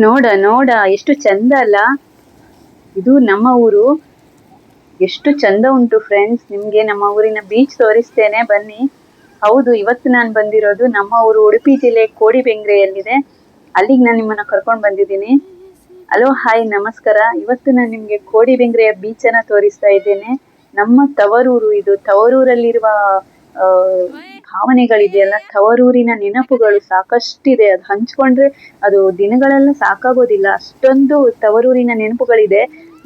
ನೋಡ ನೋಡ ಎಷ್ಟು ಚಂದ ಅಲ್ಲ. ಇದು ನಮ್ಮ ಊರು. ಎಷ್ಟು ಚಂದ ಉಂಟು ಫ್ರೆಂಡ್ಸ್. ನಿಮ್ಗೆ ನಮ್ಮ ಊರಿನ ಬೀಚ್ ತೋರಿಸ್ತೇನೆ ಬನ್ನಿ. ಹೌದು, ಇವತ್ತು ನಾನು ಬಂದಿರೋದು ನಮ್ಮ ಊರು ಉಡುಪಿ ಜಿಲ್ಲೆ ಕೋಡಿಬೆಂಗ್ರೆಯಲ್ಲಿದೆ. ಅಲ್ಲಿಗೆ ನಾನು ನಿಮ್ಮನ್ನ ಕರ್ಕೊಂಡು ಬಂದಿದ್ದೀನಿ. ಹಲೋ, ಹಾಯ್, ನಮಸ್ಕಾರ. ಇವತ್ತು ನಾನು ನಿಮ್ಗೆ ಕೋಡಿಬೆಂಗ್ರೆಯ ಬೀಚ್ ಅನ್ನ ತೋರಿಸ್ತಾ ಇದ್ದೇನೆ. ನಮ್ಮ ತವರೂರು ಇದು. ತವರೂರಲ್ಲಿರುವ ಭಾವನೆಗಳಿದೆಯಲ್ಲ, ತವರೂರಿನ ನೆನಪುಗಳು ಸಾಕಷ್ಟಿದೆ. ಅದು ಹಂಚ್ಕೊಂಡ್ರೆ ಅದು ದಿನಗಳೆಲ್ಲ ಸಾಕಾಗೋದಿಲ್ಲ, ಅಷ್ಟೊಂದು ತವರೂರಿನ ನೆನಪುಗಳಿದೆ.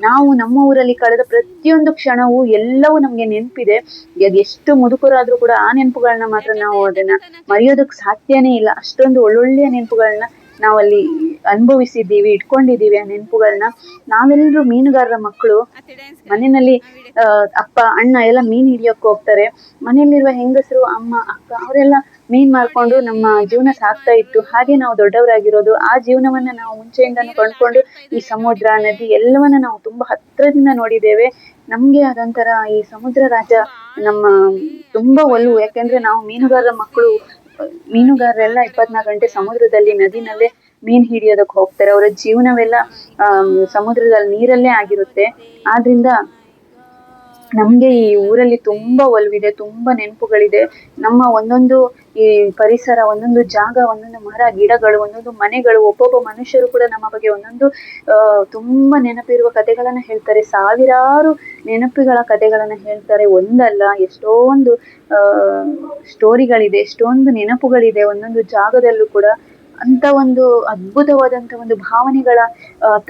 ನಾವು ನಮ್ಮ ಊರಲ್ಲಿ ಕಳೆದ ಪ್ರತಿಯೊಂದು ಕ್ಷಣವೂ ಎಲ್ಲವೂ ನಮ್ಗೆ ನೆನಪಿದೆ. ಎಷ್ಟು ಮುದುಕರಾದ್ರೂ ಕೂಡ ಆ ನೆನಪುಗಳನ್ನ ಮಾತ್ರ ನಾವು ಅದನ್ನ ಮರೆಯೋದಕ್ ಸಾಧ್ಯನೇ ಇಲ್ಲ. ಅಷ್ಟೊಂದು ಒಳ್ಳೊಳ್ಳೆಯ ನೆನಪುಗಳನ್ನ ನಾವಲ್ಲಿ ಅನುಭವಿಸಿದ್ದೀವಿ, ಇಟ್ಕೊಂಡಿದ್ದೀವಿ ಆ ನೆನಪುಗಳನ್ನ. ನಾವೆಲ್ಲರೂ ಮೀನುಗಾರರ ಮಕ್ಕಳು. ಮನೆಯಲ್ಲಿ ಅಪ್ಪ ಅಣ್ಣ ಎಲ್ಲ ಮೀನ್ ಹಿಡಿಯಕ್ ಹೋಗ್ತಾರೆ. ಮನೆಯಲ್ಲಿರುವ ಹೆಂಗಸರು, ಅಮ್ಮ, ಅಕ್ಕ ಅವರೆಲ್ಲ ಮೀನ್ ಮಾರ್ಕೊಂಡು ನಮ್ಮ ಜೀವನ ಸಾಗ್ತಾ ಇತ್ತು. ಹಾಗೆ ನಾವು ದೊಡ್ಡವರಾಗಿರೋದು. ಆ ಜೀವನವನ್ನ ನಾವು ಮುಂಚೆಯಿಂದಾನು ಕಂಡ್ಕೊಂಡು ಈ ಸಮುದ್ರ, ನದಿ ಎಲ್ಲವನ್ನ ನಾವು ತುಂಬಾ ಹತ್ರದಿಂದ ನೋಡಿದ್ದೇವೆ. ನಮ್ಗೆ ಅದೊಂಥರ ಈ ಸಮುದ್ರ ರಾಜ ನಮ್ಮ ತುಂಬಾ ಒಲವು. ಯಾಕೆಂದ್ರೆ ನಾವು ಮೀನುಗಾರರ ಮಕ್ಕಳು. ಮೀನುಗಾರರೆಲ್ಲ 24 ಗಂಟೆ ಸಮುದ್ರದಲ್ಲಿ, ನದಿನಲ್ಲೇ ಮೀನ್ ಹಿಡಿಯೋದಕ್ಕೆ ಹೋಗ್ತಾರೆ. ಅವರ ಜೀವನವೆಲ್ಲ ಸಮುದ್ರದಲ್ಲಿ, ನೀರಲ್ಲೇ ಆಗಿರುತ್ತೆ. ಆದ್ರಿಂದ ನಮ್ಗೆ ಈ ಊರಲ್ಲಿ ತುಂಬಾ ಒಲವಿದೆ, ತುಂಬಾ ನೆನಪುಗಳಿದೆ. ನಮ್ಮ ಒಂದೊಂದು ಈ ಪರಿಸರ, ಒಂದೊಂದು ಜಾಗ, ಒಂದೊಂದು ಮರ ಗಿಡಗಳು, ಒಂದೊಂದು ಮನೆಗಳು, ಒಬ್ಬೊಬ್ಬ ಮನುಷ್ಯರು ಕೂಡ ನಮ್ಮ ಬಗ್ಗೆ ಒಂದೊಂದು ತುಂಬಾ ನೆನಪಿರುವ ಕಥೆಗಳನ್ನ ಹೇಳ್ತಾರೆ. ಸಾವಿರಾರು ನೆನಪುಗಳ ಕಥೆಗಳನ್ನ ಹೇಳ್ತಾರೆ. ಒಂದಲ್ಲ, ಎಷ್ಟೊಂದು ಸ್ಟೋರಿಗಳಿದೆ, ಎಷ್ಟೊಂದು ನೆನಪುಗಳಿದೆ ಒಂದೊಂದು ಜಾಗದಲ್ಲೂ ಕೂಡ. ಅಂತ ಒಂದು ಅದ್ಭುತವಾದಂತ ಒಂದು ಭಾವನೆಗಳ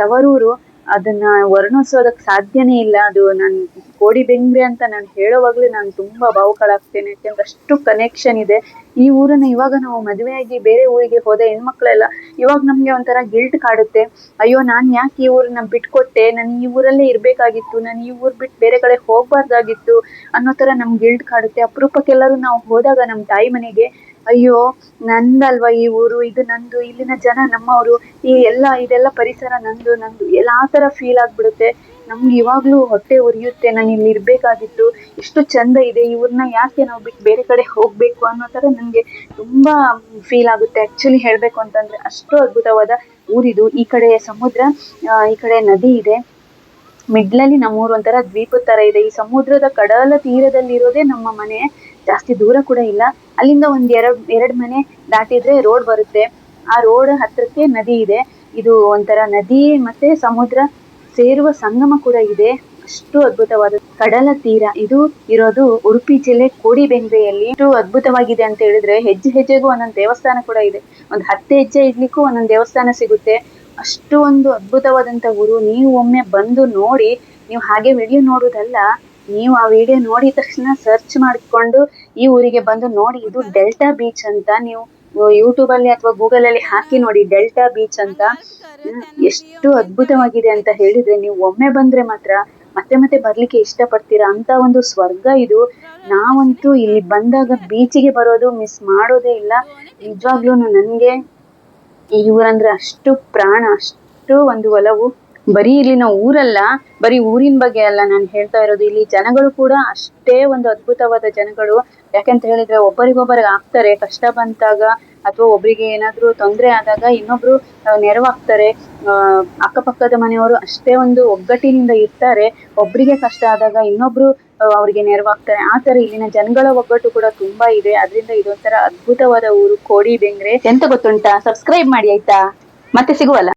ತವರೂರು. ಅದನ್ನ ವರ್ಣಿಸೋದಕ್ ಸಾಧ್ಯನೇ ಇಲ್ಲ. ಅದು ನಾನು ಕೋಡಿಬೆಂಗ್ರೆ ಅಂತ ನಾನು ಹೇಳೋವಾಗ್ಲೇ ನಾನು ತುಂಬಾ ಭಾವುಕಳಾಗ್ತೇನೆ. ಯಾಕೆಂದ್ರೆ ಅಷ್ಟು ಕನೆಕ್ಷನ್ ಇದೆ ಈ ಊರನ್ನ. ಇವಾಗ ನಾವು ಮದುವೆಯಾಗಿ ಬೇರೆ ಊರಿಗೆ ಹೋದ ಹೆಣ್ಮಕ್ಳೆಲ್ಲ ಇವಾಗ ನಮ್ಗೆ ಒಂಥರ ಗಿಲ್ಟ್ ಕಾಡುತ್ತೆ. ಅಯ್ಯೋ, ನಾನ್ ಯಾಕೆ ಈ ಊರನ್ನ ಬಿಟ್ಕೊಟ್ಟೆ, ನಾನು ಈ ಊರಲ್ಲೇ ಇರ್ಬೇಕಾಗಿತ್ತು, ನಾನು ಈ ಊರ್ ಬಿಟ್ಟು ಬೇರೆ ಕಡೆ ಹೋಗ್ಬಾರ್ದಾಗಿತ್ತು ಅನ್ನೋ ತರ ನಮ್ಗೆ ಗಿಲ್ಟ್ ಕಾಡುತ್ತೆ. ಅಪರೂಪಕ್ಕೆಲ್ಲರೂ ನಾವು ಹೋದಾಗ ನಮ್ ತಾಯಿ ಮನೆಗೆ, ಅಯ್ಯೋ ನಂದಲ್ವಾ ಈ ಊರು, ಇದು ನಂದು, ಇಲ್ಲಿನ ಜನ ನಮ್ಮವರು, ಈ ಇದೆಲ್ಲ ಪರಿಸರ ನಂದು ಎಲ್ಲ ಆ ತರ ಫೀಲ್ ಆಗ್ಬಿಡುತ್ತೆ ನಮ್ಗೆ. ಇವಾಗ್ಲೂ ಹೊಟ್ಟೆ ಉರಿಯುತ್ತೆ, ನಾನು ಇಲ್ಲಿ ಇರ್ಬೇಕಾಗಿತ್ತು, ಎಷ್ಟು ಚಂದ ಇದೆ ಈ ಊರ್ನ, ಯಾಕೆ ನಾವು ಬಿಟ್ಟು ಬೇರೆ ಕಡೆ ಹೋಗ್ಬೇಕು ಅನ್ನೋ ತರ ನನ್ಗೆ ತುಂಬಾ ಫೀಲ್ ಆಗುತ್ತೆ. ಆಕ್ಚುಲಿ ಹೇಳ್ಬೇಕು ಅಂತಂದ್ರೆ ಅಷ್ಟು ಅದ್ಭುತವಾದ ಊರಿದು. ಈ ಕಡೆ ಸಮುದ್ರ, ಈ ಕಡೆ ನದಿ ಇದೆ. ಮಿಡ್ಲಲ್ಲಿ ನಮ್ಮೂರು ಒಂಥರ ದ್ವೀಪದ ತರ ಇದೆ. ಈ ಸಮುದ್ರದ ಕಡಲ ತೀರದಲ್ಲಿ ಇರೋದೇ ನಮ್ಮ ಮನೆ. ಜಾಸ್ತಿ ದೂರ ಕೂಡ ಇಲ್ಲ. ಅಲ್ಲಿಂದ ಒಂದ್ ಎರಡ್ ಮನೆ ದಾಟಿದ್ರೆ ರೋಡ್ ಬರುತ್ತೆ. ಆ ರೋಡ್ ಹತ್ರಕ್ಕೆ ನದಿ ಇದೆ. ಇದು ಒಂಥರ ನದಿ ಮತ್ತೆ ಸಮುದ್ರ ಸೇರುವ ಸಂಗಮ ಕೂಡ ಇದೆ. ಅಷ್ಟು ಅದ್ಭುತವಾದ ಕಡಲ ತೀರ ಇದು ಇರೋದು ಉಡುಪಿ ಜಿಲ್ಲೆ ಕೋಡಿಬೆಂಗ್ರೆಯಲ್ಲಿ. ಎಷ್ಟು ಅದ್ಭುತವಾಗಿದೆ ಅಂತ ಹೇಳಿದ್ರೆ ಹೆಜ್ಜೆ ಹೆಜ್ಜೆಗೂ ಒಂದೊಂದು ದೇವಸ್ಥಾನ ಕೂಡ ಇದೆ. ಒಂದ್ 10 ಹೆಜ್ಜೆ ಇಡ್ಲಿಕ್ಕೂ ಒಂದೊಂದು ದೇವಸ್ಥಾನ ಸಿಗುತ್ತೆ. ಅಷ್ಟು ಒಂದು ಅದ್ಭುತವಾದಂತ ಊರು. ನೀವು ಒಮ್ಮೆ ಬಂದು ನೋಡಿ. ನೀವು ಹಾಗೆ ವಿಡಿಯೋ ನೋಡುದಲ್ಲ, ನೀವು ಆ ವಿಡಿಯೋ ನೋಡಿದ ತಕ್ಷಣ ಸರ್ಚ್ ಮಾಡಿಕೊಂಡು ಈ ಊರಿಗೆ ಬಂದು ನೋಡಿ. ಇದು ಡೆಲ್ಟಾ ಬೀಚ್ ಅಂತ. ನೀವು ಯೂಟ್ಯೂಬ್ ಅಲ್ಲಿ ಅಥವಾ ಗೂಗಲ್ ಅಲ್ಲಿ ಹಾಕಿ ನೋಡಿ, ಡೆಲ್ಟಾ ಬೀಚ್ ಅಂತ. ಎಷ್ಟು ಅದ್ಭುತವಾಗಿದೆ ಅಂತ ಹೇಳಿದ್ರೆ ನೀವು ಒಮ್ಮೆ ಬಂದ್ರೆ ಮಾತ್ರ ಮತ್ತೆ ಮತ್ತೆ ಬರ್ಲಿಕ್ಕೆ ಇಷ್ಟ ಪಡ್ತೀರಾ ಅಂತ ಒಂದು ಸ್ವರ್ಗ ಇದು. ನಾವಂತೂ ಇಲ್ಲಿ ಬಂದಾಗ ಬೀಚಿಗೆ ಬರೋದು ಮಿಸ್ ಮಾಡೋದೇ ಇಲ್ಲ. ನಿಜವಾಗ್ಲೂನು ನನ್ಗೆ ಈ ಊರಂದ್ರೆ ಅಷ್ಟು ಪ್ರಾಣ, ಅಷ್ಟು ಒಂದು ಒಲವು. ಬರೀ ಇಲ್ಲಿನ ಊರಲ್ಲ, ಬರೀ ಊರಿನ ಬಗ್ಗೆ ಅಲ್ಲ ನಾನು ಹೇಳ್ತಾ ಇರೋದು, ಇಲ್ಲಿ ಜನಗಳು ಕೂಡ ಅಷ್ಟೇ ಒಂದು ಅದ್ಭುತವಾದ ಜನಗಳು. ಯಾಕಂತ ಹೇಳಿದ್ರೆ ಒಬ್ಬರಿಗೊಬ್ಬರಿಗೆ ಆಗ್ತಾರೆ ಕಷ್ಟ ಬಂತಾಗ, ಅಥವಾ ಒಬ್ರಿಗೆ ಏನಾದ್ರೂ ತೊಂದ್ರೆ ಆದಾಗ ಇನ್ನೊಬ್ರು ನೆರವಾಗ್ತಾರೆ. ಅಕ್ಕಪಕ್ಕದ ಮನೆಯವರು ಅಷ್ಟೇ ಒಂದು ಒಗ್ಗಟ್ಟಿನಿಂದ ಇರ್ತಾರೆ. ಒಬ್ರಿಗೆ ಕಷ್ಟ ಆದಾಗ ಇನ್ನೊಬ್ರು ಅವ್ರಿಗೆ ನೆರವಾಗ್ತಾರೆ. ಆ ತರ ಇಲ್ಲಿನ ಜನಗಳ ಒಗ್ಗಟ್ಟು ಕೂಡ ತುಂಬಾ ಇದೆ. ಅದ್ರಿಂದ ಇದೊಂಥರ ಅದ್ಭುತವಾದ ಊರು ಕೋಡಿಬೆಂಗ್ರೆ. ಎಂತ ಗೊತ್ತುಂಟಾ, ಸಬ್ಸ್ಕ್ರೈಬ್ ಮಾಡಿ ಆಯ್ತಾ, ಮತ್ತೆ ಸಿಗುವಲ್ಲ.